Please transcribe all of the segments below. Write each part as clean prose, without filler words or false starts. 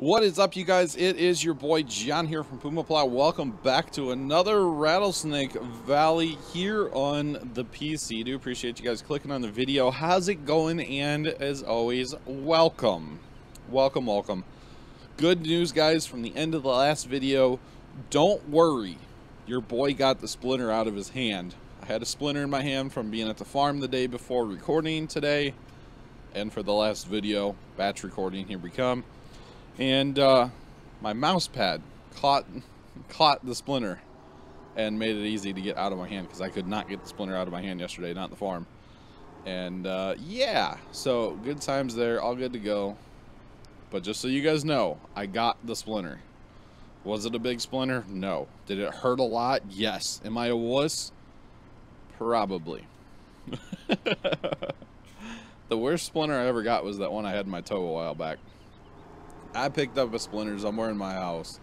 What is up, you guys? It is your boy John here from PumaPlow. Welcome back to another Rattlesnake Valley here on the PC. Do appreciate you guys clicking on the video. How's it going? And as always, welcome. Welcome. Good news, guys, from the end of the last video. Don't worry. Your boy got the splinter out of his hand. I had a splinter in my hand from being at the farm the day before recording today. And for the last video, batch recording, here we come. And my mouse pad caught the splinter and made it easy to get out of my hand because I could not get the splinter out of my hand yesterday, not at the farm. And yeah, so good times there, all good to go. But just so you guys know, I got the splinter. Was it a big splinter? No. Did it hurt a lot? Yes. Am I a wuss? Probably. The worst splinter I ever got was that one I had in my toe a while back. I picked up a splinter somewhere in my house,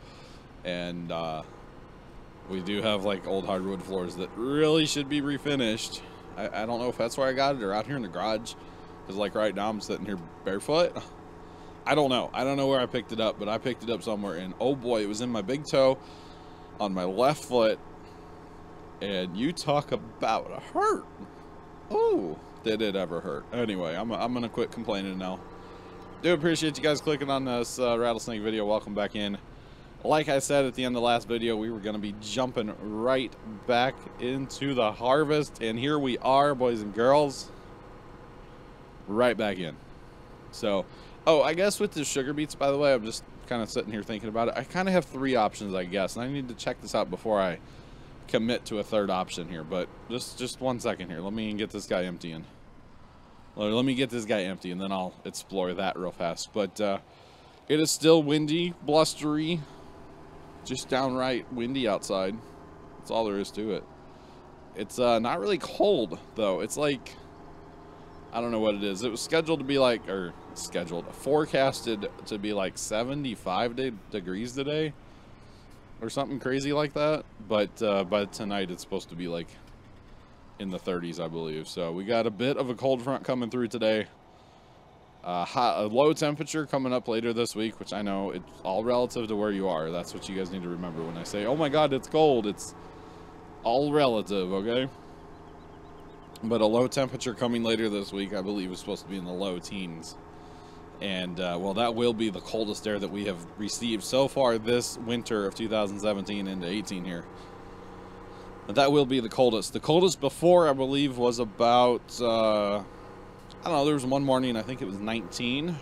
and we do have like old hardwood floors that really should be refinished. I don't know if that's where I got it or out here in the garage, because like right now I'm sitting here barefoot. I don't know where I picked it up, but I picked it up somewhere, and oh boy, it was in my big toe on my left foot, and you talk about a hurt. Oh, did it ever hurt? Anyway, I'm gonna quit complaining now. Do appreciate you guys clicking on this rattlesnake video. Welcome back in. Like I said at the end of the last video, we were going to be jumping right back into the harvest, and here we are, boys and girls, right back in. So, oh, I guess with the sugar beets, by the way, I'm just kind of sitting here thinking about it. I kind of have three options, I guess, and I need to check this out before I commit to a third option here, but just 1 second here. Let me get this guy emptying. Let me get this guy empty, and then I'll explore that real fast. But it is still windy, blustery, just downright windy outside. That's all there is to it. It's not really cold, though. It's like, I don't know what it is. It was scheduled to be like, forecasted to be like 75 degrees today, or something crazy like that. But by tonight, it's supposed to be like in the 30s, I believe. So we got a bit of a cold front coming through today. A low temperature coming up later this week, which I know it's all relative to where you are. That's what you guys need to remember when I say, oh my god, it's cold. It's all relative, okay? But a low temperature coming later this week, I believe, is supposed to be in the low teens. And, well, that will be the coldest air that we have received so far this winter of 2017 into 18 here. That will be the coldest. The coldest before, I believe, was about, I don't know, there was one morning, I think it was 19.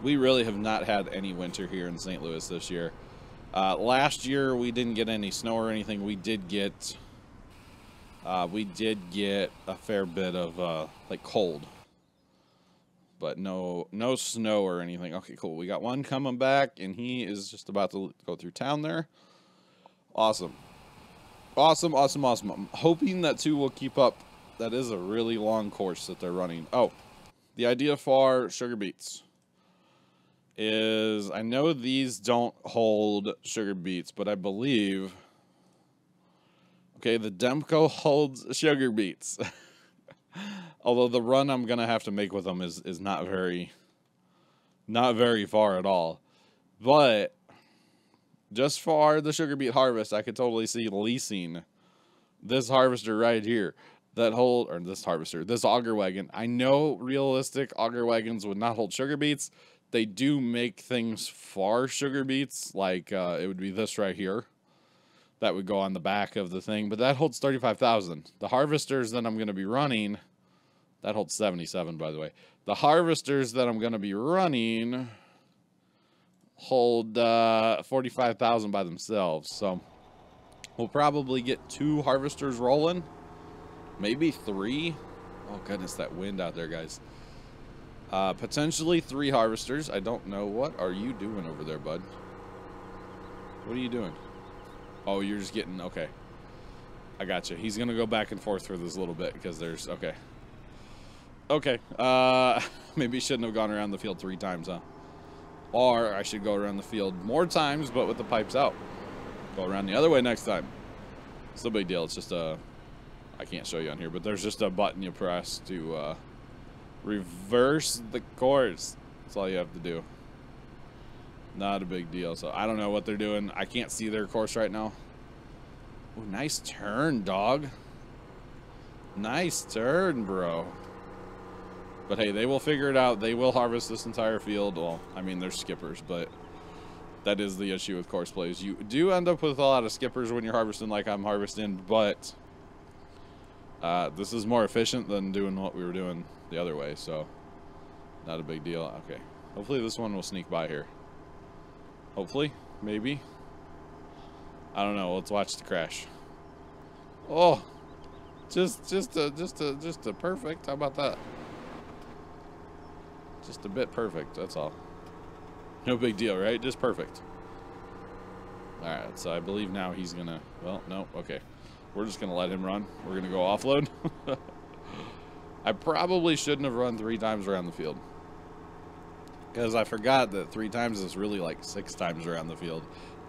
We really have not had any winter here in St. Louis this year. Last year, we didn't get any snow or anything. We did get a fair bit of, like, cold. But no snow or anything. Okay, cool. We got one coming back, and he is just about to go through town there. Awesome. Awesome. I'm hoping that two will keep up. That is a really long course that they're running. Oh, the idea for sugar beets is, I know these don't hold sugar beets, but I believe, okay, the Demco holds sugar beets. Although the run I'm going to have to make with them is not very far at all. But just for the sugar beet harvest, I could totally see leasing this harvester right here. This auger wagon. I know realistic auger wagons would not hold sugar beets. They do make things for sugar beets, like it would be this right here. That would go on the back of the thing, but that holds 35,000. The harvesters that I'm going to be running, that holds 77, by the way. The harvesters that I'm going to be running hold 45,000 by themselves, so we'll probably get 2 harvesters rolling, maybe 3. Oh goodness, that wind out there, guys. Potentially 3 harvesters. I don't know. What are you doing over there, bud? What are you doing? Oh, you're just getting, okay, I got you. He's gonna go back and forth for this little bit because there's, okay, maybe shouldn't have gone around the field 3 times, huh? Or I should go around the field more times, but with the pipes out. Go around the other way next time. It's no big deal. It's just I can't show you on here, but there's just a button you press to reverse the course. That's all you have to do. Not a big deal. So I don't know what they're doing. I can't see their course right now. Ooh, nice turn, dog. Nice turn, bro. But hey, they will figure it out. They will harvest this entire field. Well, I mean, they're skippers, but that is the issue with course plays. You do end up with a lot of skippers when you're harvesting like I'm harvesting, but this is more efficient than doing what we were doing the other way, so not a big deal. Okay, hopefully this one will sneak by here. Hopefully, maybe. I don't know. Let's watch the crash. Oh, just a perfect. How about that? Just a bit perfect. That's all. No big deal, right? Just perfect. All right. So I believe now he's gonna. Well, no. Okay. We're just gonna let him run. We're gonna go offload. I probably shouldn't have run 3 times around the field, because I forgot that 3 times is really like 6 times around the field.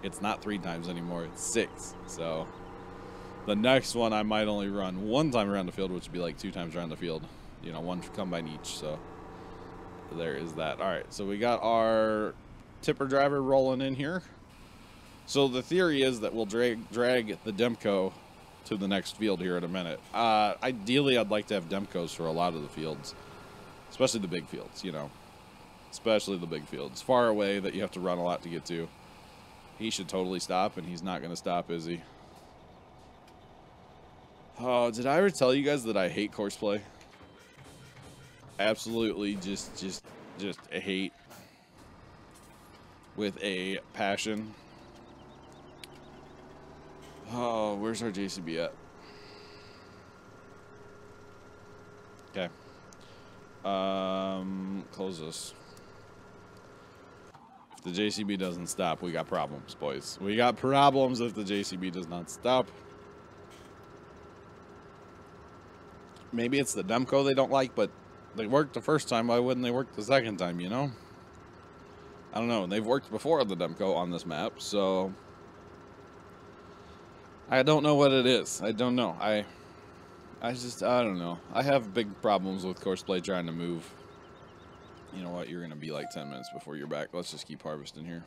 It's not 3 times anymore, it's 6. So the next one I might only run 1 time around the field, which would be like 2 times around the field. You know, 1 combine each. So there is that. All right, so we got our tipper driver rolling in here. So the theory is that we'll drag the Demco to the next field here in a minute. Ideally, I'd like to have Demcos for a lot of the fields, especially the big fields, you know. Especially the big fields. Far away that you have to run a lot to get to. He should totally stop, and he's not going to stop, is he? Oh, did I ever tell you guys that I hate Courseplay? Absolutely just a hate. With a passion. Oh, where's our JCB at? Okay. Close this. If the JCB doesn't stop, we got problems, boys. We got problems if the JCB does not stop. Maybe it's the Demco they don't like, but they worked the first time. Why wouldn't they work the second time, you know? I don't know. They've worked before the Demco on this map, so I don't know what it is. I don't know. I don't know. I have big problems with Courseplay trying to move. You know what? You're going to be like 10 minutes before you're back. Let's just keep harvesting here.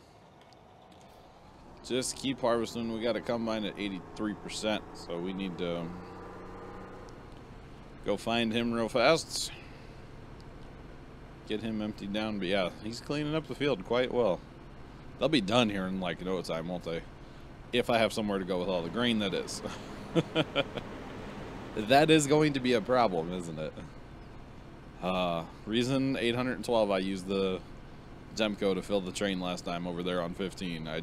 Just keep harvesting. We got a combine at 83%, so we need to go find him real fast. Get him emptied down. But yeah, he's cleaning up the field quite well. They'll be done here in like no time, won't they? If I have somewhere to go with all the grain, that is. That is going to be a problem, isn't it? Reason 812, I used the Demco to fill the train last time over there on 15. I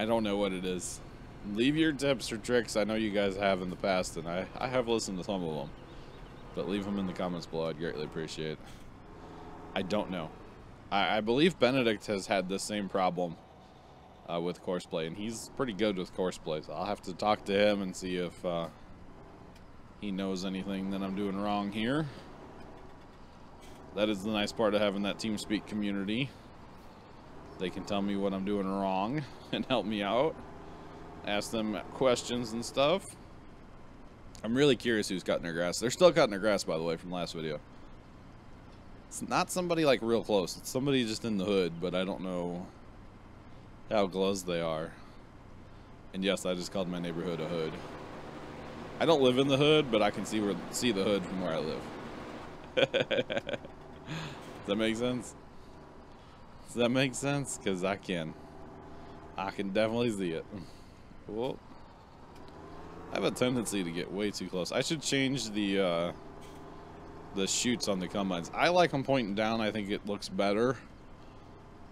don't know what it is. Leave your tips or tricks. I know you guys have in the past, and I have listened to some of them. But leave them in the comments below. I'd greatly appreciate it. I don't know. I believe Benedict has had the same problem with Courseplay, and he's pretty good with Courseplay, so I'll have to talk to him and see if he knows anything that I'm doing wrong here. That is the nice part of having that TeamSpeak community. They can tell me what I'm doing wrong and help me out. Ask them questions and stuff. I'm really curious who's cutting their grass. They're still cutting their grass, by the way, from last video. It's not somebody like real close. It's somebody just in the hood, but I don't know how close they are. And yes, I just called my neighborhood a hood. I don't live in the hood, but I can see the hood from where I live. Does that make sense? Does that make sense? Because I can definitely see it. Whoa. I have a tendency to get way too close. I should change the chutes on the combines. I like them pointing down. I think it looks better.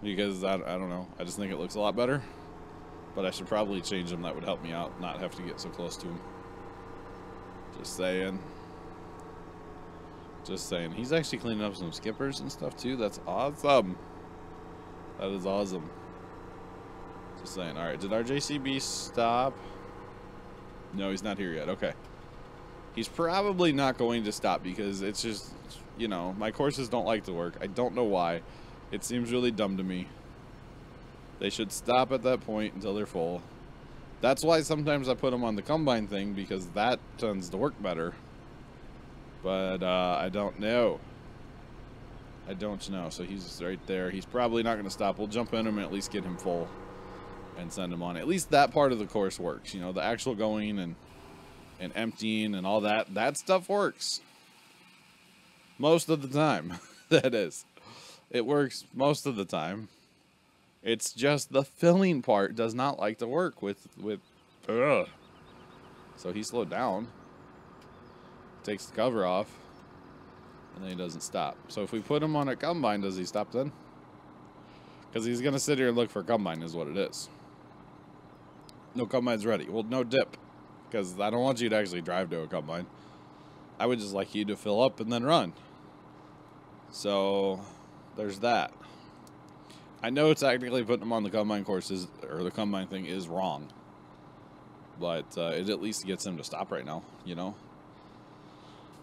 Because, I don't know. I just think it looks a lot better. But I should probably change them. That would help me out. Not have to get so close to them. Just saying. Just saying. He's actually cleaning up some skippers and stuff, too. That's awesome. That is awesome. Just saying. Alright, did our JCB stop? No, he's not here yet. Okay. He's probably not going to stop because it's just, you know, my courses don't like to work. I don't know why. It seems really dumb to me. They should stop at that point until they're full. That's why sometimes I put them on the combine thing, because that tends to work better. But I don't know. I don't know. So he's right there. He's probably not going to stop. We'll jump in him and at least get him full and send him on. At least that part of the course works. You know, the actual going and emptying and all that. That stuff works. Most of the time. That is. It works most of the time. It's just the filling part does not like to work with ugh. So he slowed down. Takes the cover off. And then he doesn't stop. So if we put him on a combine, does he stop then? Because he's going to sit here and look for combine is what it is. No combine's ready. Well, no dip. Because I don't want you to actually drive to a combine. I would just like you to fill up and then run. So there's that. I know technically putting him on the combine courses, or the combine thing, is wrong. But it at least gets him to stop right now, you know?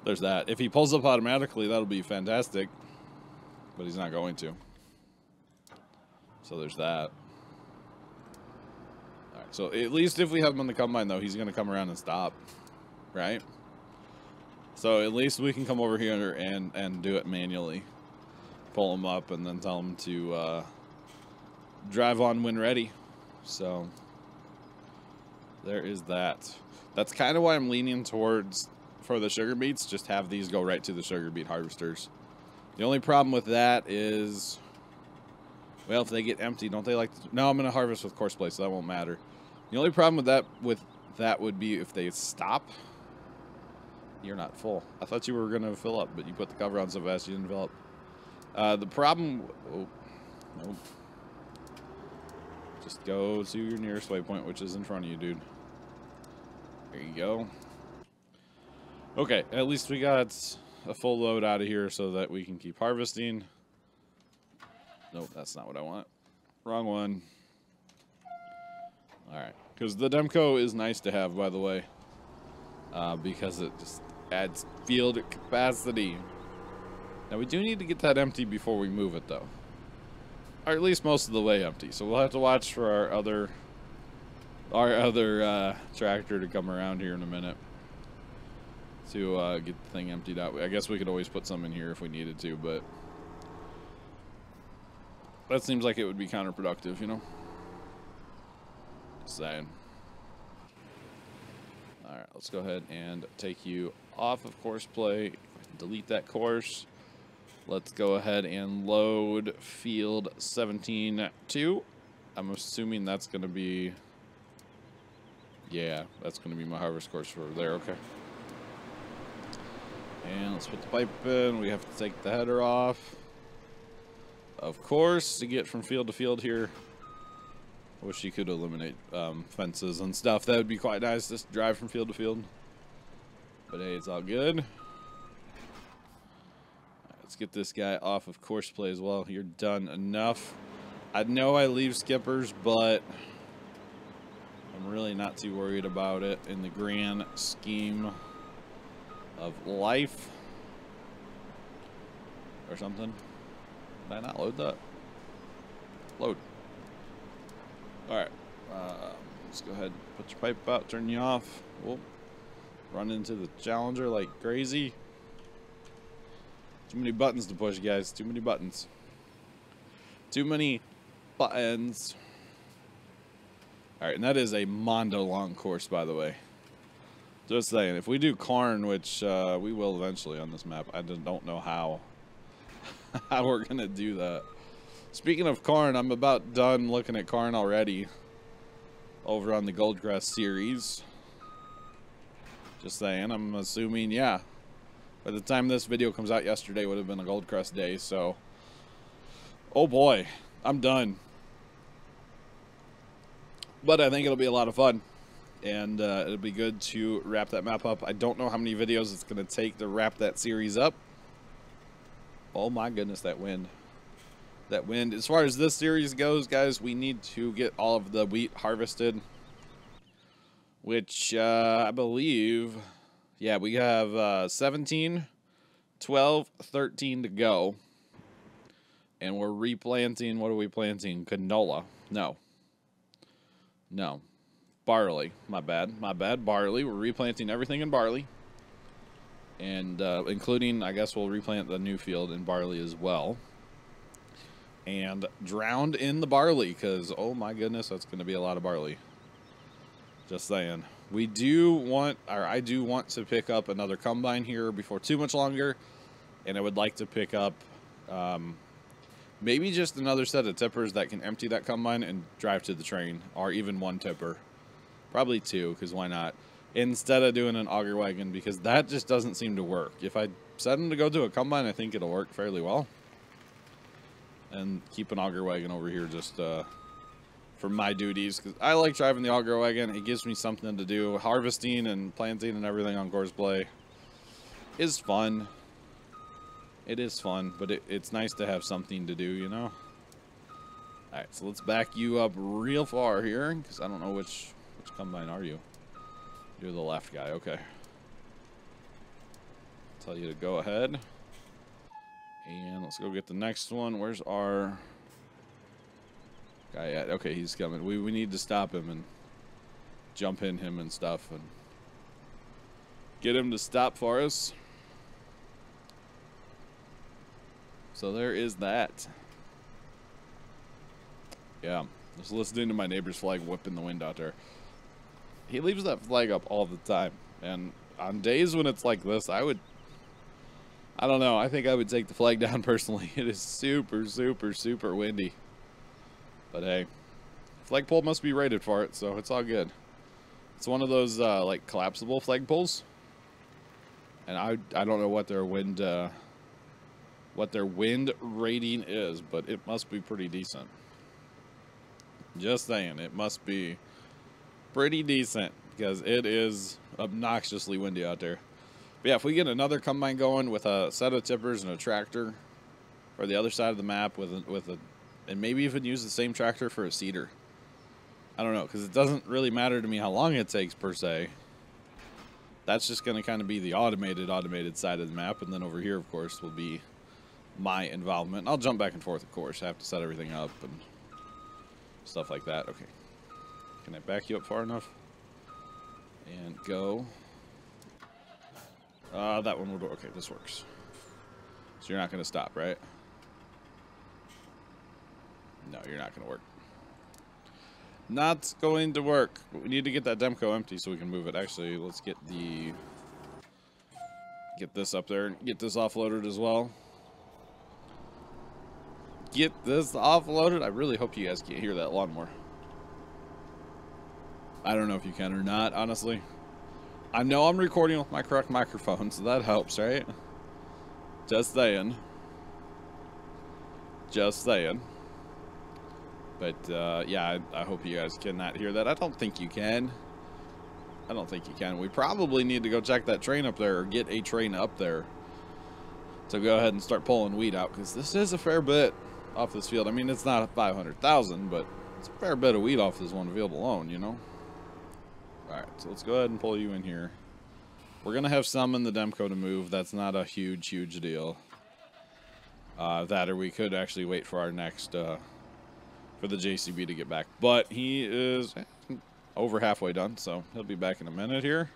There's that. If he pulls up automatically, that'll be fantastic. But he's not going to. So there's that. Alright, so at least if we have him on the combine, though, he's going to come around and stop. Right? So at least we can come over here and do it manually. Pull him up and then tell him to drive on when ready. So there is that. That's kind of why I'm leaning towards, for the sugar beets, just have these go right to the sugar beet harvesters. The only problem with that is, well, if they get empty, don't they like to, no, I'm going to harvest with Courseplay, so that won't matter. The only problem with that would be if they stop. You're not full. I thought you were going to fill up, but you put the cover on so fast you didn't fill up. The problem, oh, nope. Just go to your nearest waypoint, which is in front of you, dude. There you go. Okay, at least we got a full load out of here so that we can keep harvesting. Nope, that's not what I want. Wrong one. Alright, because the Demco is nice to have, by the way. Because it just adds field capacity. Now, we do need to get that empty before we move it, though. Or at least most of the way empty. So we'll have to watch for our other tractor to come around here in a minute to get the thing emptied out. I guess we could always put some in here if we needed to, but that seems like it would be counterproductive, you know? Just saying. Alright, let's go ahead and take you off of Courseplay. Delete that course. Let's go ahead and load field 17-2. I'm assuming that's going to be, yeah, that's going to be my harvest course over there. Okay. And let's put the pipe in. We have to take the header off. Of course, to get from field to field here. I wish you could eliminate fences and stuff. That would be quite nice, just drive from field to field. But hey, it's all good. Right, let's get this guy off of Courseplay as well. You're done enough. I know I leave skippers, but I'm really not too worried about it in the grand scheme of life. Or something. Did I not load that? Load. Alright. Let's go ahead and put your pipe out, turn you off. Whoop. Run into the Challenger like crazy. Too many buttons to push, guys. Too many buttons. Too many buttons. Alright, and that is a Mondo long course, by the way. Just saying, if we do corn, which we will eventually on this map, I just don't know how we're going to do that. Speaking of corn, I'm about done looking at corn already over on the Goldcrest series. Just saying, I'm assuming, yeah. By the time this video comes out, yesterday would have been a Goldcrest day, so. Oh boy, I'm done. But I think it'll be a lot of fun. And it'll be good to wrap that map up. I don't know how many videos it's going to take to wrap that series up. Oh my goodness, that wind. That wind. As far as this series goes, guys, we need to get all of the wheat harvested. Which I believe, yeah, we have 17, 12, 13 to go. And we're replanting, what are we planting? Canola. No. No. Barley. My bad. My bad. Barley. We're replanting everything in barley. And including, I guess we'll replant the new field in barley as well. And drowned in the barley, because, oh my goodness, that's going to be a lot of barley. Just saying. We do want, or I do want to pick up another combine here before too much longer. And I would like to pick up maybe just another set of tippers that can empty that combine and drive to the train. Or even one tipper. Probably two, because why not? Instead of doing an auger wagon, because that just doesn't seem to work. If I set them to go to a combine, I think it'll work fairly well. And keep an auger wagon over here just for my duties, because I like driving the auger wagon. It gives me something to do. Harvesting and planting and everything on Courseplay is fun. It is fun, but it's nice to have something to do, you know? Alright, so let's back you up real far here, because I don't know which combine are you. You're the left guy, okay. Tell you to go ahead. And let's go get the next one. Where's our guy at? Okay, he's coming. We need to stop him and jump in him and stuff and get him to stop for us. So there is that. Yeah, just listening to my neighbor's flag whip in the wind out there. He leaves that flag up all the time, and on days when it's like this, I don't know, I think I would take the flag down personally. It is super, super, super windy. But hey, flagpole must be rated for it, so it's all good. It's one of those like collapsible flagpoles, and I don't know what their wind rating is, but it must be pretty decent. Just saying, it must be pretty decent, because it is obnoxiously windy out there. But yeah, if we get another combine going with a set of tippers and a tractor for the other side of the map and maybe even use the same tractor for a seeder. I don't know, because it doesn't really matter to me how long it takes per se. That's just going to kind of be the automated side of the map, and then over here, of course, will be my involvement. I'll jump back and forth, of course. I have to set everything up and stuff like that. Okay. Can I back you up far enough? And go. That one would work. Okay, this works. So you're not going to stop, right? No, you're not going to work. Not going to work. We need to get that Demco empty so we can move it. Actually, let's get this up there and get this offloaded as well. Get this offloaded. I really hope you guys can't hear that lawnmower. I don't know if you can or not, honestly. I know I'm recording with my correct microphone, so that helps, right? Just saying. Just saying. But, yeah, I hope you guys cannot hear that. I don't think you can. I don't think you can. We probably need to go check that train up there, or get a train up there to go ahead and start pulling weed out, because this is a fair bit off this field. I mean, it's not 500,000, but it's a fair bit of weed off this one field alone, you know? Alright, so let's go ahead and pull you in here. We're going to have some in the Demco to move. That's not a huge deal. That, or we could actually wait for our next, for the JCB to get back. But he is over halfway done, so he'll be back in a minute here.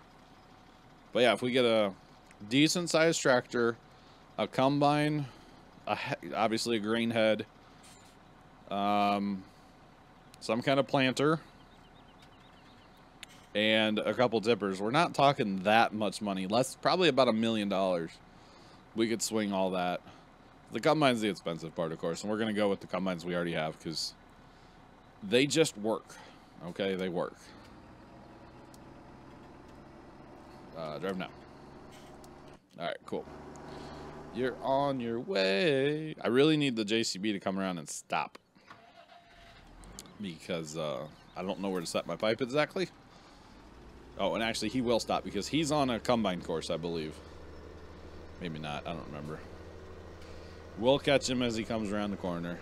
But yeah, if we get a decent-sized tractor, a combine, obviously a grain head, some kind of planter, and a couple tippers. We're not talking that much money. Probably about $1 million. We could swing all that. The combine's the expensive part, of course, and we're going to go with the combines we already have, because they just work. Okay, they work. Drive now. Alright, cool. You're on your way. I really need the JCB to come around and stop, because I don't know where to set my pipe exactly. Oh, and actually he will stop, because he's on a combine course, I believe. Maybe not, I don't remember. We'll catch him as he comes around the corner.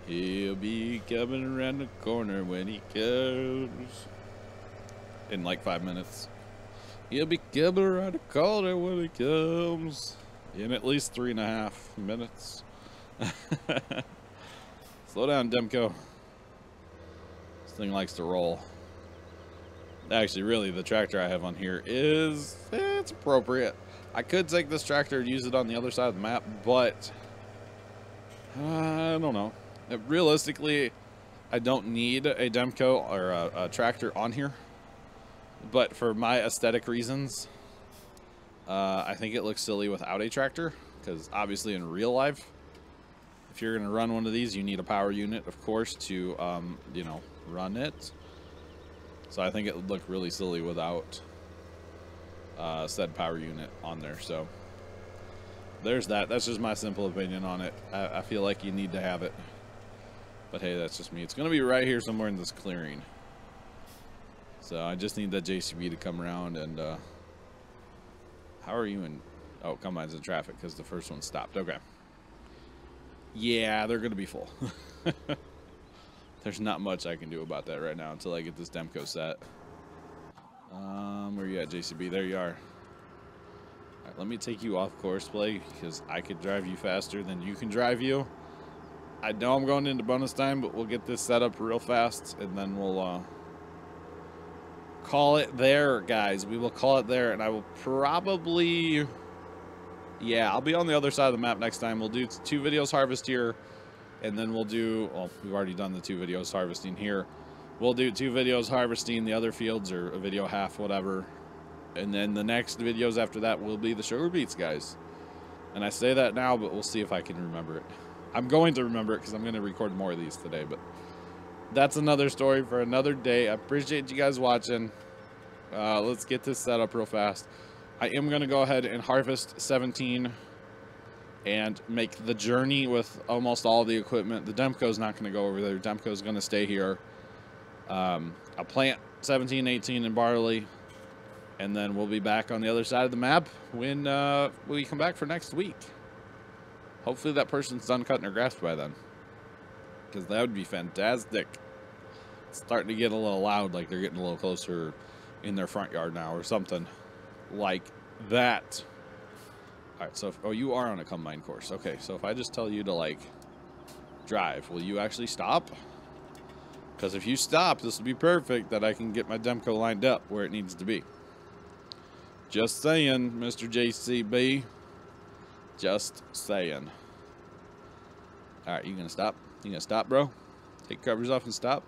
He'll be coming around the corner when he comes. In like 5 minutes. He'll be coming around the corner when he comes. In at least 3.5 minutes. Slow down, Demco. This thing likes to roll. Actually, really, the tractor I have on here it's appropriate. I could take this tractor and use it on the other side of the map, but I don't know. Realistically, I don't need a Demco or a tractor on here, but for my aesthetic reasons, I think it looks silly without a tractor, because obviously in real life, if you're going to run one of these, you need a power unit, of course, to, you know, run it. So I think it would look really silly without said power unit on there. So there's that. That's just my simple opinion on it. I feel like you need to have it. But hey, that's just me. It's going to be right here somewhere in this clearing. So I just need that JCB to come around and... how are you in... Oh, combines in traffic because the first one stopped. Okay. Yeah, they're going to be full. There's not much I can do about that right now until I get this Demco set. Where you at, JCB? There you are. All right, let me take you off Courseplay because I could drive you faster than you can drive you. I know I'm going into bonus time, but we'll get this set up real fast and then we'll call it there, guys. We will call it there, and I will probably... Yeah, I'll be on the other side of the map next time. We'll do 2 videos harvest here, and then we'll do... Well, we've already done the 2 videos harvesting here. We'll do 2 videos harvesting the other fields, or a video half, whatever. And then the next videos after that will be the sugar beets, guys. And I say that now, but we'll see if I can remember it. I'm going to remember it because I'm going to record more of these today, but that's another story for another day. I appreciate you guys watching. Let's get this set up real fast. I am going to go ahead and harvest 17 and make the journey with almost all the equipment. The Demco's not going to go over there. Demco's going to stay here. I'll plant 17, 18 in barley, and then we'll be back on the other side of the map when we come back for next week. Hopefully that person's done cutting their grass by then, because that would be fantastic. It's starting to get a little loud, like they're getting a little closer in their front yard now or something like that. All right, so if, oh, you are on a combine course. Okay, so if I just tell you to like drive, will you actually stop? Because if you stop, this will be perfect that I can get my Demco lined up where it needs to be. Just saying, Mr. JCB. Just saying. All right, you gonna stop? You gonna stop, bro? Take covers off and stop.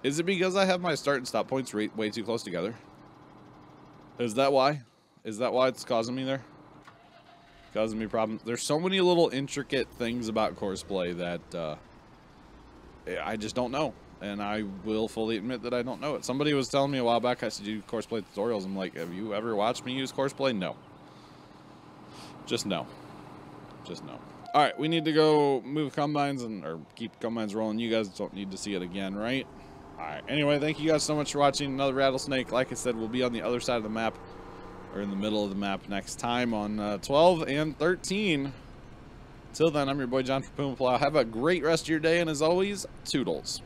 Is it because I have my start and stop points way too close together? Is that why? Is that why it's causing me there? Causing me problems? There's so many little intricate things about Courseplay that I just don't know. And I will fully admit that I don't know it. Somebody was telling me a while back I should do Courseplay tutorials. I'm like, have you ever watched me use Courseplay? No. Just no. Just no. All right, we need to go move combines or keep combines rolling. You guys don't need to see it again, right? All right. Anyway, thank you guys so much for watching another Rattlesnake. Like I said, we'll be on the other side of the map, or in the middle of the map next time on 12 and 13. Till then, I'm your boy John from PumaPlow. Have a great rest of your day, and as always, toodles.